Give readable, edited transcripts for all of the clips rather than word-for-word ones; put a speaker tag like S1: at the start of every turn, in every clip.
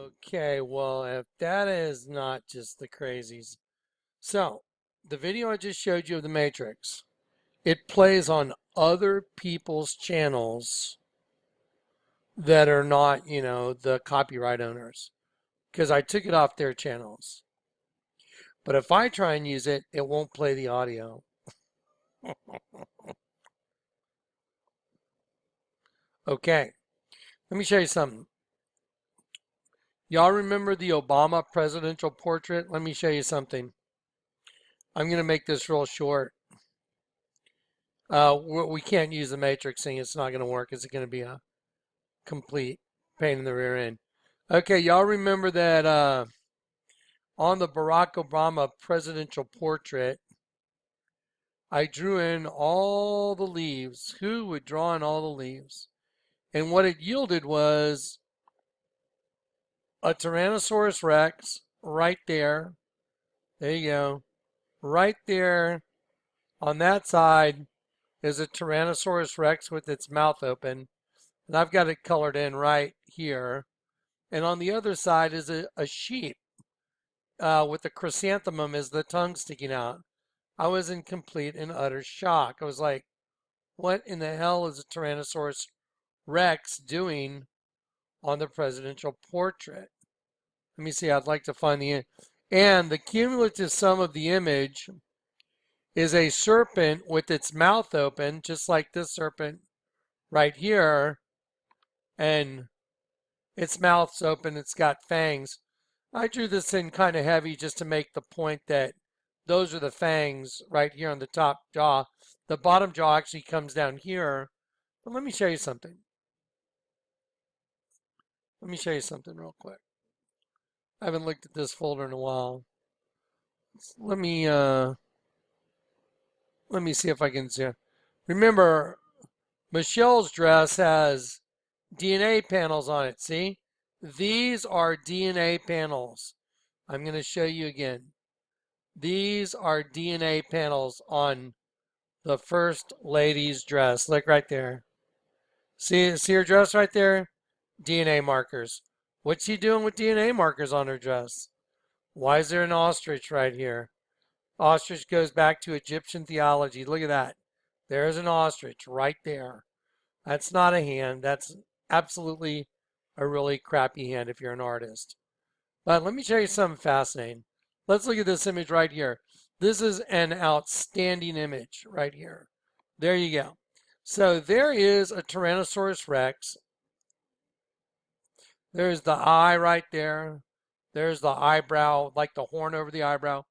S1: Okay, well, if that is not just the crazies. So, the video I just showed you of the Matrix, it plays on other people's channels that are not, the copyright owners, because I took it off their channels. But if I try and use it, it won't play the audio. Okay, let me show you something. Y'all remember the Obama presidential portrait? Let me show you something. I'm going to make this real short. We can't use the matrixing. It's not going to work. It's going to be a complete pain in the rear end. Okay, y'all remember that on the Barack Obama presidential portrait, I drew in all the leaves. Who would draw in all the leaves? And what it yielded was a Tyrannosaurus Rex right there. There you go. Right there on that side is a Tyrannosaurus Rex with its mouth open. And I've got it colored in right here. And on the other side is a sheep with the chrysanthemum as the tongue sticking out. I was in complete and utter shock. I was like, what in the hell is a Tyrannosaurus Rex doing on the presidential portrait? Let me see. I'd like to find and the cumulative sum of the image is a serpent with its mouth open, just like this serpent right here. And its mouth's open. It's got fangs. I drew this in kind of heavy just to make the point that those are the fangs right here on the top jaw. The bottom jaw actually comes down here. But let me show you something. Let me show you something real quick. I haven't looked at this folder in a while. Let me see if I can see. Remember, Michelle's dress has DNA panels on it. See? These are DNA panels. I'm going to show you again. These are DNA panels on the First Lady's dress. Look right there. See her dress right there? DNA markers. What's she doing with DNA markers on her dress? Why is there an ostrich right here? Ostrich goes back to Egyptian theology. Look at that. There's an ostrich right there. That's not a hand. That's absolutely a really crappy hand if you're an artist. But let me show you something fascinating. Let's look at this image right here. This is an outstanding image right here. There you go. So there is a Tyrannosaurus Rex. There's the eye right there. There's the eyebrow, like the horn over the eyebrow.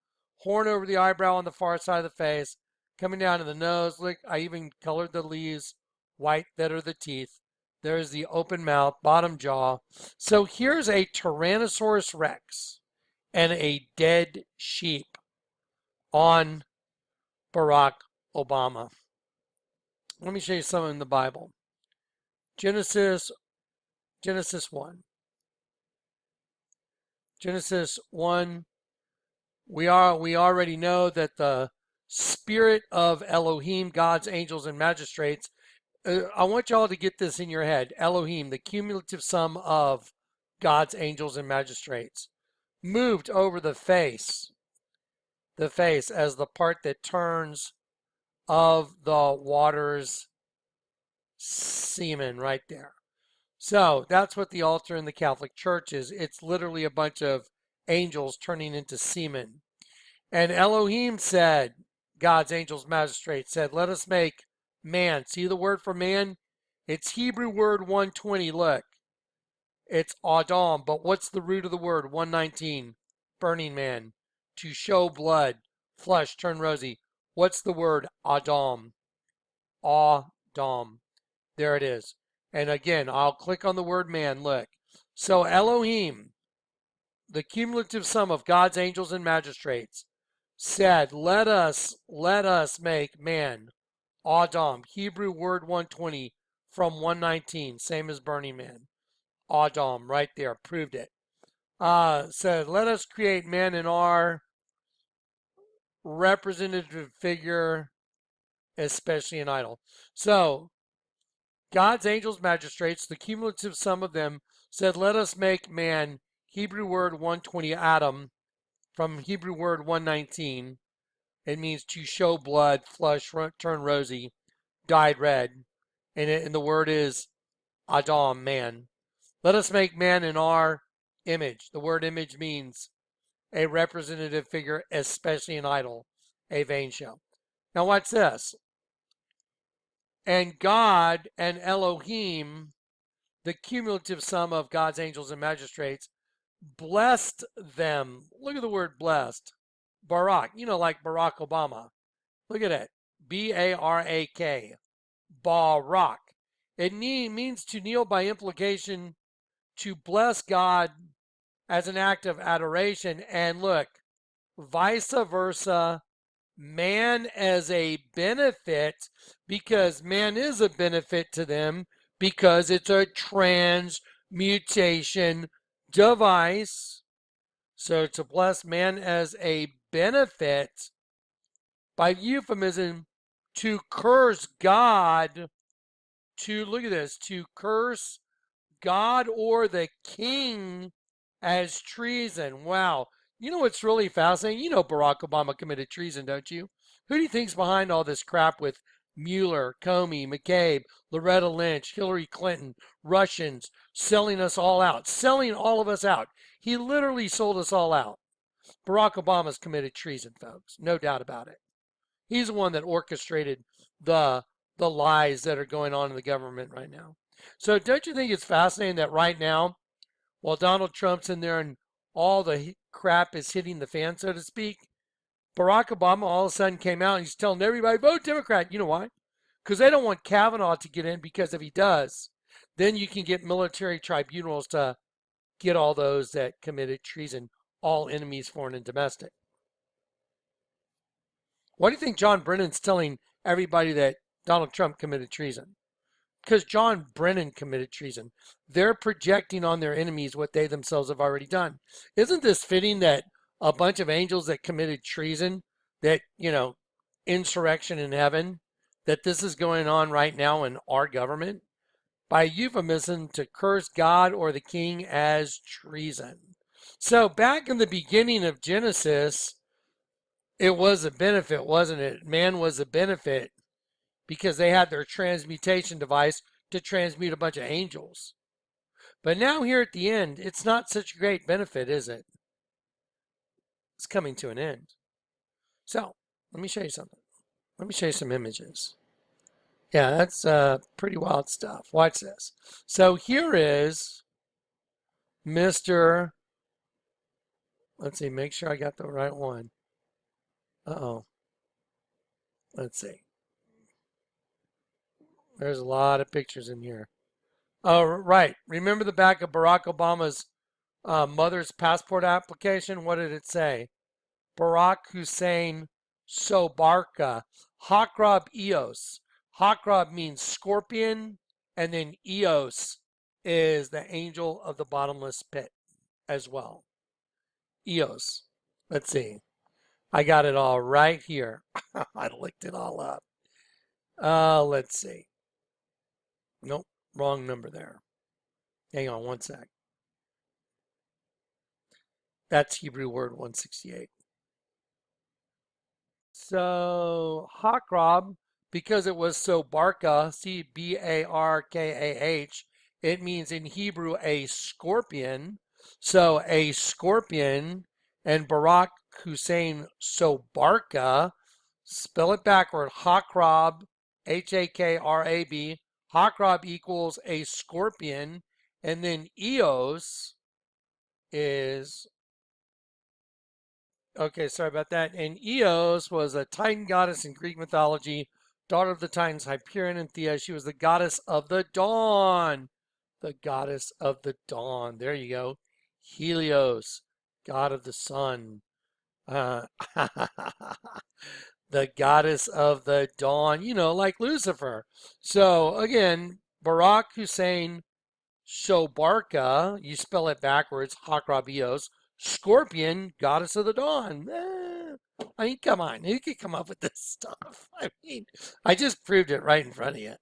S1: Horn over the eyebrow on the far side of the face. Coming down to the nose. Look, I even colored the leaves white that are the teeth. There's the open mouth, bottom jaw. So here's a Tyrannosaurus Rex and a dead sheep on Barack Obama. Let me show you something in the Bible. Genesis 1. Genesis 1. We already know that the spirit of Elohim, God's angels and magistrates, I want y'all to get this in your head. Elohim, the cumulative sum of God's angels and magistrates, moved over the face as the part that turns of the water's semen right there. So that's what the altar in the Catholic Church is. It's literally a bunch of angels turning into semen. And Elohim said, God's angels, magistrates said, let us make man. See the word for man? It's Hebrew word 120. Look, it's Adam. But what's the root of the word? 119. Burning man. To show blood. Flesh turn rosy. What's the word? Adam. Adam. There it is. And again, I'll click on the word man. Look. So Elohim, the cumulative sum of God's angels and magistrates, said, let us make man. Adam, Hebrew word 120 from 119, same as Burning Man. Adam, right there, proved it. Said, let us create man in our representative figure, especially an idol. So, God's angels, magistrates, the cumulative sum of them, said, let us make man Hebrew word 120, Adam, from Hebrew word 119. It means to show blood, flush, turn rosy, dyed red. And the word is Adam, man. Let us make man in our image. The word image means a representative figure, especially an idol, a vain show. Now watch this. And God and Elohim, the cumulative sum of God's angels and magistrates, blessed them. Look at the word blessed. Barak, like Barack Obama. Look at it. B-A-R-A-K. Barak. It means to kneel by implication, to bless God as an act of adoration. And look, vice versa, man as a benefit, because man is a benefit to them because it's a transmutation device. So to bless man as a benefit, by euphemism, to curse God, look at this, to curse God or the king as treason. Wow. You know what's really fascinating? You know Barack Obama committed treason, don't you? Who do you think's behind all this crap with Mueller, Comey, McCabe, Loretta Lynch, Hillary Clinton, Russians, selling us all out, selling all of us out? He literally sold us all out. Barack Obama's committed treason, folks. No doubt about it. He's the one that orchestrated the lies that are going on in the government right now. So don't you think it's fascinating that right now, while Donald Trump's in there and all the crap is hitting the fan, so to speak, Barack Obama all of a sudden came out and he's telling everybody, vote Democrat. You know why? Because they don't want Kavanaugh to get in, because if he does, then you can get military tribunals to get all those that committed treason, all enemies, foreign and domestic. Why do you think John Brennan's telling everybody that Donald Trump committed treason? Because John Brennan committed treason. They're projecting on their enemies what they themselves have already done. Isn't this fitting that a bunch of angels that committed treason, that, insurrection in heaven, that this is going on right now in our government? By euphemism, to curse God or the king as treason. So back in the beginning of Genesis, it was a benefit, wasn't it? Man was a benefit because they had their transmutation device to transmute a bunch of angels. But now here at the end, it's not such a great benefit, is it? It's coming to an end. So let me show you something. Let me show you some images. Yeah, that's pretty wild stuff. Watch this. So here is Mr. Let's see, make sure I got the right one. Uh-oh. Let's see. There's a lot of pictures in here. Oh, right. Remember the back of Barack Obama's mother's passport application? What did it say? Barack Hussein Sobarka, Hakrab Eos. Hakrab means scorpion, and then Eos is the angel of the bottomless pit as well. Eos. Let's see. I got it all right here. I looked it all up. Let's see. Nope, wrong number there. Hang on one sec. That's Hebrew word 168. So Hakrab, because it was so Barka, C-B-A-R-K-A-H, it means in Hebrew a scorpion. So a scorpion, and Barack Hussein Sobarka, spell it backward, Hakrab, H-A-K-R-A-B, Hakrab equals a scorpion, and then Eos is, okay, sorry about that. And Eos was a Titan goddess in Greek mythology, daughter of the Titans Hyperion and Thea. She was the goddess of the dawn. The goddess of the dawn. There you go. Helios, god of the sun. The goddess of the dawn, like Lucifer. So again, Barack Hussein Sobarka, you spell it backwards, Hakrabios, scorpion, goddess of the dawn. I mean, come on, who could come up with this stuff? I mean, I just proved it right in front of you.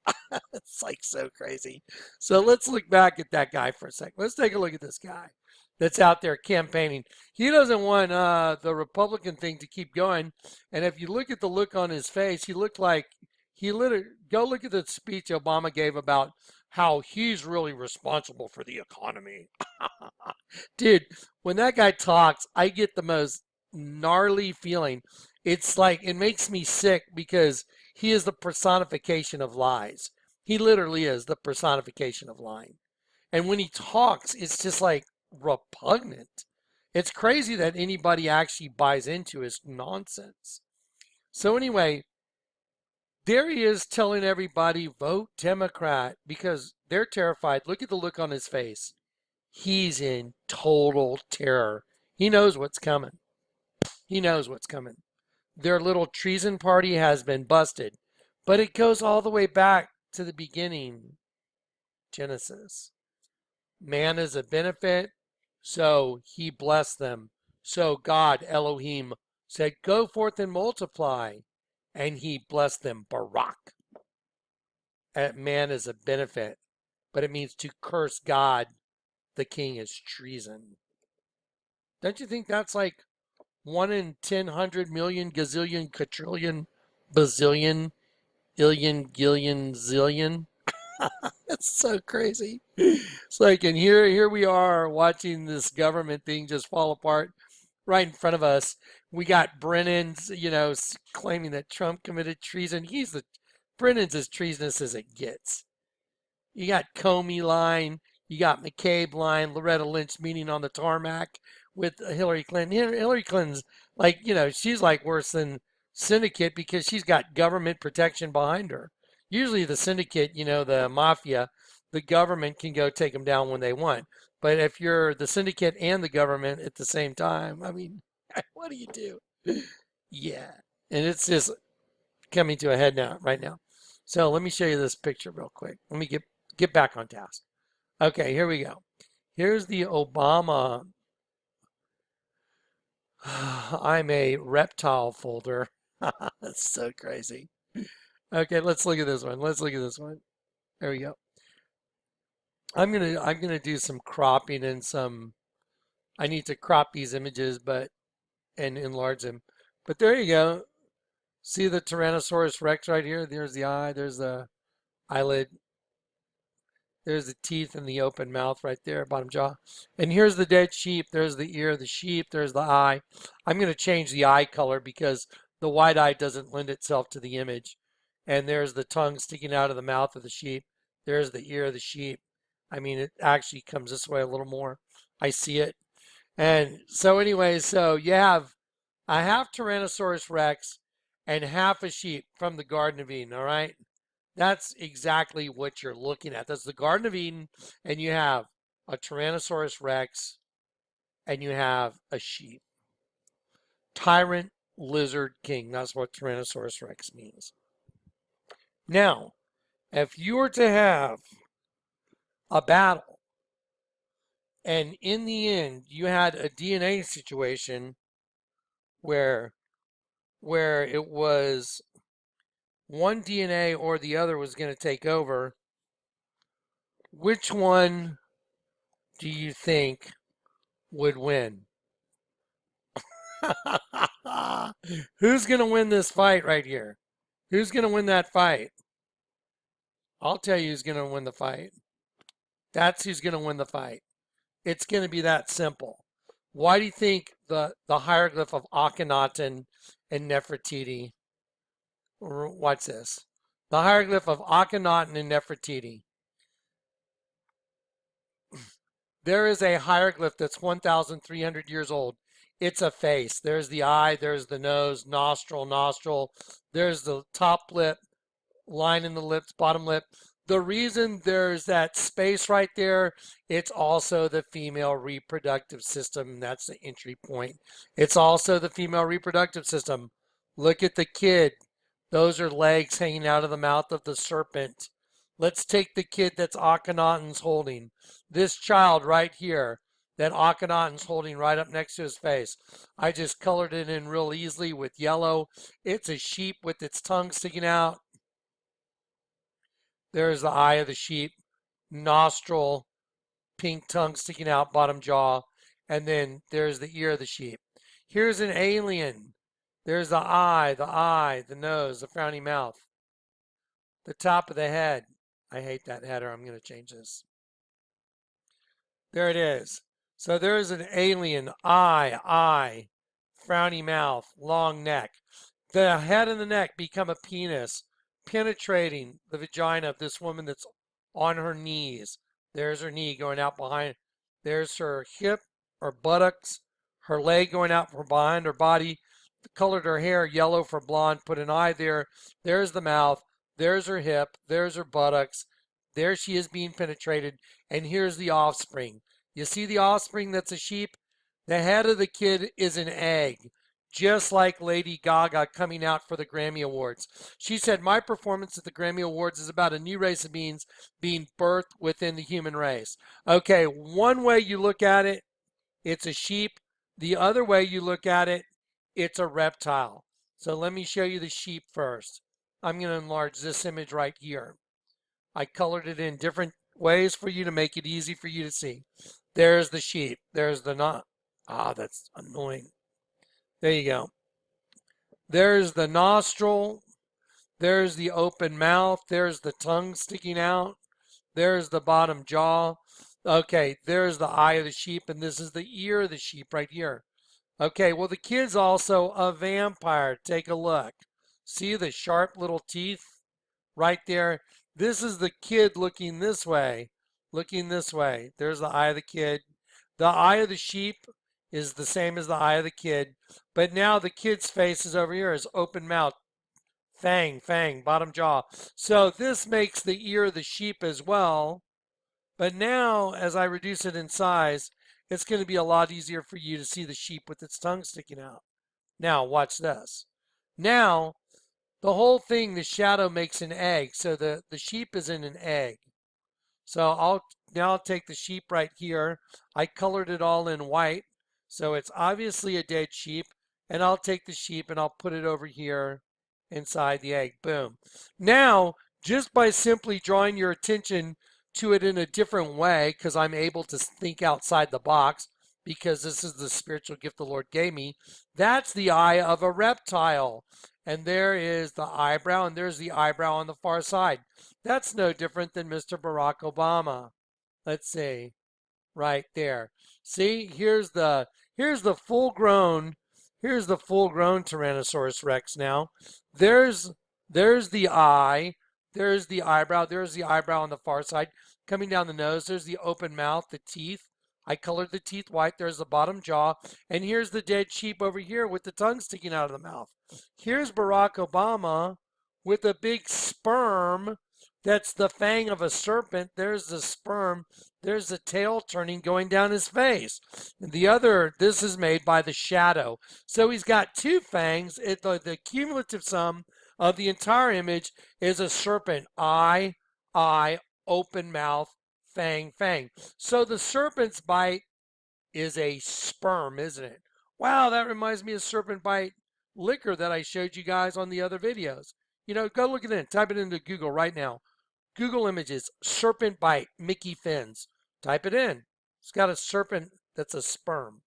S1: It's like so crazy. So let's look back at that guy for a second. Let's take a look at this guy. that's out there campaigning. He doesn't want the Republican thing to keep going. And if you look at the look on his face, he looked like he literally go look at the speech Obama gave about how he's really responsible for the economy. Dude, when that guy talks, I get the most gnarly feeling. It's like it makes me sick because he is the personification of lies. He literally is the personification of lying. And when he talks, it's just like repugnant. It's crazy that anybody actually buys into his nonsense. So, anyway, there he is telling everybody vote Democrat because they're terrified. Look at the look on his face. He's in total terror. He knows what's coming. He knows what's coming. Their little treason party has been busted, but it goes all the way back to the beginning, Genesis. Man is a benefit, so he blessed them. So God, Elohim, said, go forth and multiply, and he blessed them, Barak. Man is a benefit, but it means to curse God, the king, is treason. Don't you think that's like 1 in 10, 100 million, gazillion, quadrillion, bazillion, illion, gillion, zillion? It's so crazy. It's like, and here we are watching this government thing just fall apart right in front of us. We got Brennan's, claiming that Trump committed treason. Brennan's as treasonous as it gets. You got Comey lying. You got McCabe lying. Loretta Lynch meeting on the tarmac with Hillary Clinton. Hillary Clinton's like, she's like worse than syndicate because she's got government protection behind her. Usually the syndicate, the mafia, the government can go take them down when they want. But if you're the syndicate and the government at the same time, I mean, what do you do? Yeah. And it's just coming to a head now, right now. So let me show you this picture real quick. Let me get back on task. Okay, here we go. Here's the Obama I'm a reptile folder. That's so crazy. Okay, let's look at this one. Let's look at this one. There we go. I'm gonna do some cropping and some I need to crop these images and enlarge them. But there you go. See the Tyrannosaurus Rex right here? There's the eye, there's the eyelid, there's the teeth and the open mouth right there, bottom jaw. And here's the dead sheep. There's the ear of the sheep. There's the eye. I'm going to change the eye color because the white eye doesn't lend itself to the image. And there's the tongue sticking out of the mouth of the sheep. There's the ear of the sheep. I mean, it actually comes this way a little more. I see it. And so anyway, so you have a half Tyrannosaurus Rex and half a sheep from the Garden of Eden, all right? That's exactly what you're looking at. That's the Garden of Eden, and you have a Tyrannosaurus Rex, and you have a sheep. Tyrant Lizard King. That's what Tyrannosaurus Rex means. Now, if you were to have a battle, and in the end you had a DNA situation where it was one DNA or the other was going to take over, which one do you think would win? Who's going to win this fight right here? Who's going to win that fight? I'll tell you who's going to win the fight. That's who's going to win the fight. It's going to be that simple. Why do you think the hieroglyph of Akhenaten and Nefertiti, watch this, the hieroglyph of Akhenaten and Nefertiti, there is a hieroglyph that's 1,300 years old. It's a face. There's the eye, there's the nose, nostril. There's the top lip, line in the lips, bottom lip. The reason there's that space right there, it's also the female reproductive system. That's the entry point. It's also the female reproductive system. Look at the kid. Those are legs hanging out of the mouth of the serpent. Let's take the kid that's Akhenaten's holding. This child right here that Akhenaten's holding right up next to his face. I just colored it in real easily with yellow. It's a sheep with its tongue sticking out. There's the eye of the sheep, nostril, pink tongue sticking out, bottom jaw. and then there's the ear of the sheep. Here's an alien. There's the eye, the nose, the frowny mouth, the top of the head. I hate that header. I'm going to change this. There it is. So there's an alien, eye, frowny mouth, long neck. The head and the neck become a penis, penetrating the vagina of this woman that's on her knees. There's her knee going out behind. There's her hip or buttocks, her leg going out from behind her body. Colored her hair yellow for blonde, put an eye there. There's the mouth. There's her hip. There's her buttocks. There she is being penetrated. And here's the offspring. You see the offspring that's a sheep? The head of the kid is an egg, just like Lady Gaga coming out for the Grammy Awards. She said, my performance at the Grammy Awards is about a new race of beings being birthed within the human race. Okay, one way you look at it, it's a sheep. The other way you look at it, it's a reptile. So let me show you the sheep first. I'm going to enlarge this image right here. I colored it in different ways for you to make it easy for you to see. There's the sheep. There's the knot. That's annoying. There you go. There's the nostril. There's the open mouth. There's the tongue sticking out. There's the bottom jaw. Okay, there's the eye of the sheep, and this is the ear of the sheep right here. Okay, well, the kid's also a vampire. Take a look. See the sharp little teeth right there? This is the kid looking this way. Looking this way. There's the eye of the kid. The eye of the sheep is the same as the eye of the kid. But now the kid's face is over here, is open mouth. Fang, bottom jaw. So this makes the ear of the sheep as well. But now, as I reduce it in size, it's going to be a lot easier for you to see the sheep with its tongue sticking out. Now, watch this. Now, the whole thing, the shadow makes an egg. So the sheep is in an egg. So I'll take the sheep right here. I colored it all in white. So it's obviously a dead sheep. And I'll take the sheep and I'll put it over here inside the egg. Boom. Now, just by simply drawing your attention to it in a different way, because I'm able to think outside the box, because this is the spiritual gift the Lord gave me, that's the eye of a reptile. And there is the eyebrow, and there's the eyebrow on the far side. That's no different than Mr. Barack Obama. Let's see, right there. See, here's the full-grown Tyrannosaurus Rex now. There's the eye. There's the eyebrow. There's the eyebrow on the far side. Coming down the nose, there's the open mouth, the teeth. I colored the teeth white. There's the bottom jaw. And here's the dead sheep over here with the tongue sticking out of the mouth. Here's Barack Obama with a big sperm. That's the fang of a serpent. There's the sperm. There's the tail turning going down his face. And this is made by the shadow. So he's got two fangs. The cumulative sum of the entire image is a serpent. Eye, open mouth, fang. So the serpent's bite is a sperm, isn't it? Wow, that reminds me of serpent bite liquor that I showed you guys on the other videos. Go look at it. Type it into Google right now. Google images, serpent bite, Mickey fins. Type it in. It's got a serpent that's a sperm.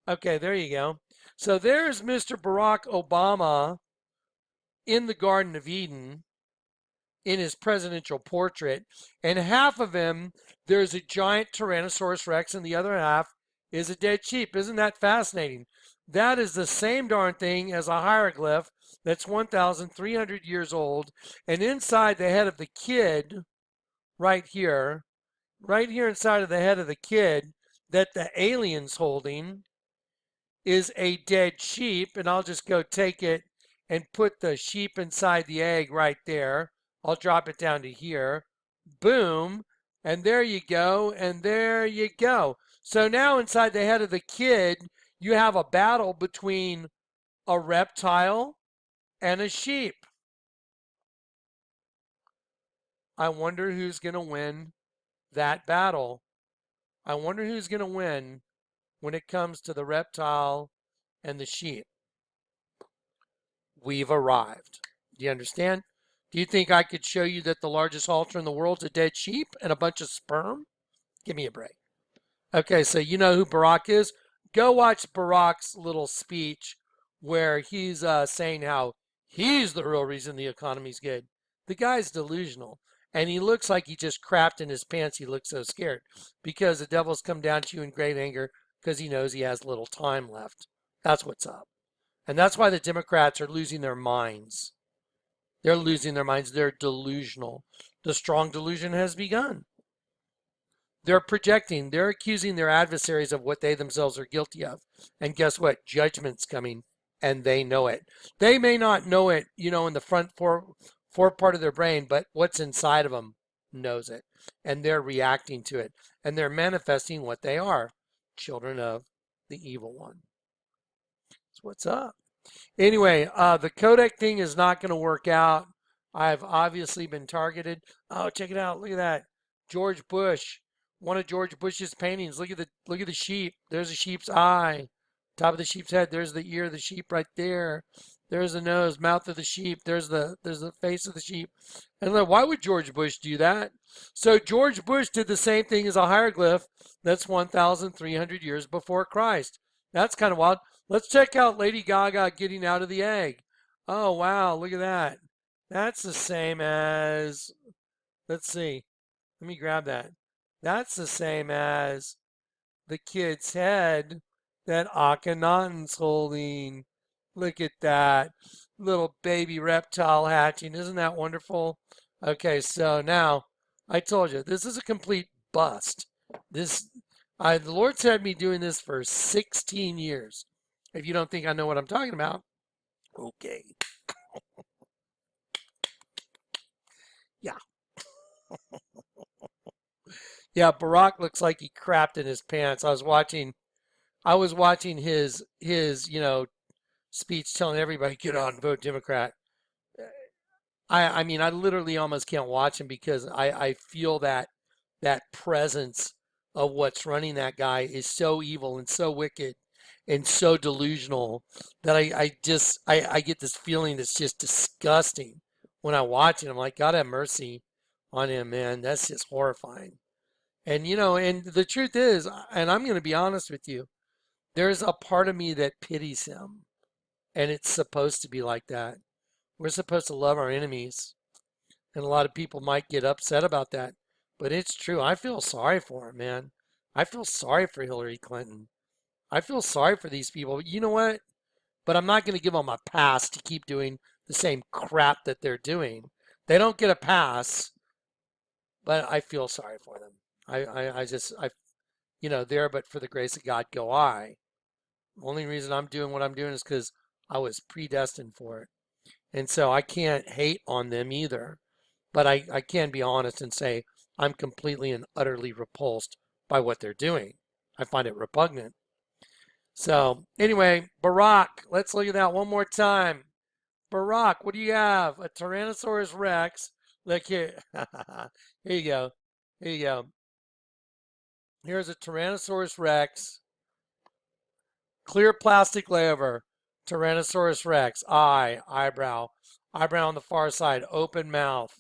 S1: Okay, there you go. So there's Mr. Barack Obama in the Garden of Eden in his presidential portrait. And half of him, there's a giant Tyrannosaurus Rex, and the other half is a dead sheep. Isn't that fascinating? That is the same darn thing as a hieroglyph that's 1,300 years old. And inside the head of the kid, right here inside of the head of the kid that the alien's holding is a dead sheep. And I'll just go take it and put the sheep inside the egg right there. I'll drop it down to here. Boom. And there you go. And there you go. So now inside the head of the kid, you have a battle between a reptile and a sheep. I wonder who's going to win that battle. I wonder who's going to win when it comes to the reptile and the sheep. We've arrived. Do you understand? Do you think I could show you that the largest altar in the world is a dead sheep and a bunch of sperm? Give me a break. Okay, so you know who Barack is? Go watch Barack's little speech where he's saying how he's the real reason the economy's good. The guy's delusional. And he looks like he just crapped in his pants. He looks so scared because the devil's come down to you in great anger because he knows he has little time left. That's what's up. And that's why the Democrats are losing their minds. They're losing their minds. They're delusional. The strong delusion has begun. They're projecting, they're accusing their adversaries of what they themselves are guilty of. And guess what? Judgment's coming, and they know it. They may not know it, in the front four part of their brain, but what's inside of them knows it. And they're reacting to it. And they're manifesting what they are, children of the evil one. That's what's up. Anyway, the Kodak thing is not going to work out. I've obviously been targeted. Oh, check it out. Look at that. George Bush. One of George Bush's paintings. Look at the sheep. There's a sheep's eye. Top of the sheep's head. There's the ear of the sheep right there. There's the nose, mouth of the sheep. There's the face of the sheep. And look, why would George Bush do that? So George Bush did the same thing as a hieroglyph that's 1,300 years before Christ. That's kind of wild. Let's check out Lady Gaga getting out of the egg. Oh, wow. Look at that. That's the same as, let's see. Let me grab that. That's the same as the kid's head that Akhenaten's holding. Look at that. Little baby reptile hatching. Isn't that wonderful? Okay, so now, I told you, this is a complete bust. The Lord's had me doing this for 16 years. If you don't think I know what I'm talking about, okay. Yeah. Yeah, Barack looks like he crapped in his pants. I was watching his speech telling everybody get out and vote Democrat. I mean, I literally almost can't watch him because I feel that presence of what's running that guy is so evil and so wicked and so delusional that I get this feeling that's just disgusting when I watch it. I'm like, God have mercy on him, man. That's just horrifying. And and the truth is, and I'm going to be honest with you, there's a part of me that pities him, and it's supposed to be like that. We're supposed to love our enemies, and a lot of people might get upset about that, but it's true. I feel sorry for him, man. I feel sorry for Hillary Clinton. I feel sorry for these people. You know what? But I'm not going to give them a pass to keep doing the same crap that they're doing. They don't get a pass, but I feel sorry for them. There, but for the grace of God go I. Only reason I'm doing what I'm doing is because I was predestined for it. And so I can't hate on them either. But I can be honest and say I'm completely and utterly repulsed by what they're doing. I find it repugnant. So anyway, Barack, let's look at that one more time. Barack, what do you have? A Tyrannosaurus Rex. Look here. Here you go. Here you go. Here's a Tyrannosaurus Rex. Clear plastic layover. Tyrannosaurus Rex. Eyebrow. Eyebrow on the far side. Open mouth.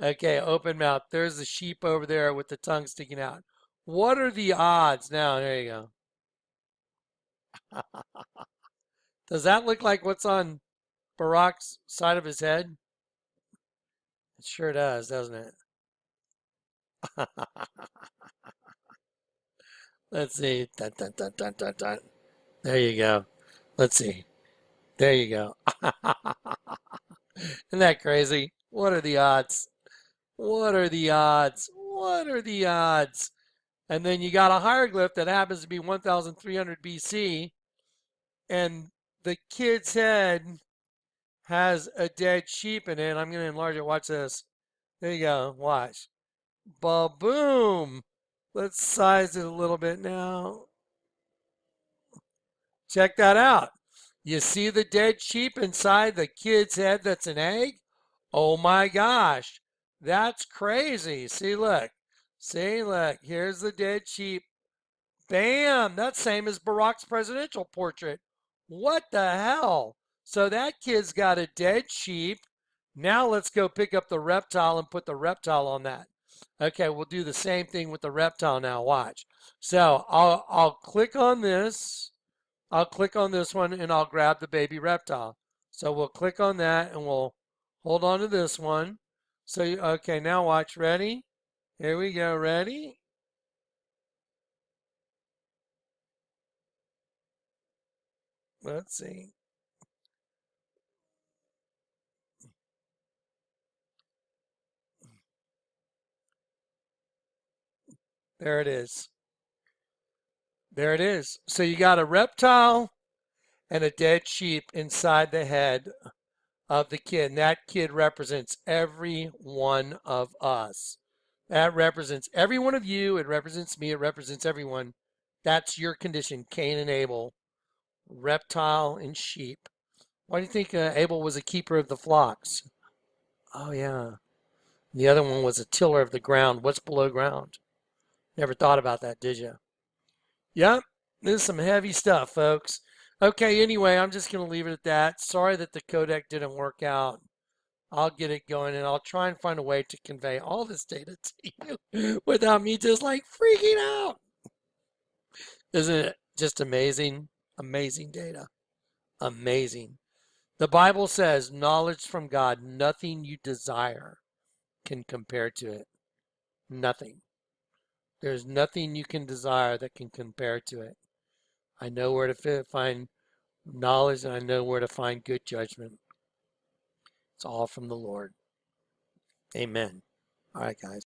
S1: Okay, open mouth. There's the sheep over there with the tongue sticking out. What are the odds? Now, there you go. Does that look like what's on Barack's side of his head? It sure does, doesn't it? Let's see. Dun, dun, dun, dun, dun, dun. There you go. Let's see. There you go. Isn't that crazy? What are the odds? What are the odds? What are the odds? And then you got a hieroglyph that happens to be 1,300 BC, and the kid's head has a dead sheep in it. I'm going to enlarge it. Watch this. There you go. Watch. Ba-boom. Let's size it a little bit now. Check that out. You see the dead sheep inside the kid's head that's an egg? Oh my gosh. That's crazy. See, look. See, look. Here's the dead sheep. Bam. That's same as Barack's presidential portrait. What the hell? So that kid's got a dead sheep. Now let's go pick up the reptile and put the reptile on that. Okay, we'll do the same thing with the reptile now. Watch. So I'll click on this. I'll click on this one and I'll grab the baby reptile. So we'll click on that and we'll hold on to this one. So okay, now watch. Ready? Here we go. Ready? Let's see. There it is. There it is. So you got a reptile and a dead sheep inside the head of the kid. And that kid represents every one of us. That represents every one of you. It represents me. It represents everyone. That's your condition, Cain and Abel, reptile and sheep. Why do you think Abel was a keeper of the flocks? Oh, yeah. The other one was a tiller of the ground. What's below ground? Never thought about that, did you? Yep. This is some heavy stuff, folks. Okay, anyway, I'm just going to leave it at that. Sorry that the codec didn't work out. I'll get it going and I'll try and find a way to convey all this data to you without me just like freaking out. Isn't it just amazing? Amazing data. Amazing. The Bible says knowledge from God, nothing you desire can compare to it. Nothing. There's nothing you can desire that can compare to it. I know where to find knowledge and I know where to find good judgment. It's all from the Lord. Amen. All right, guys.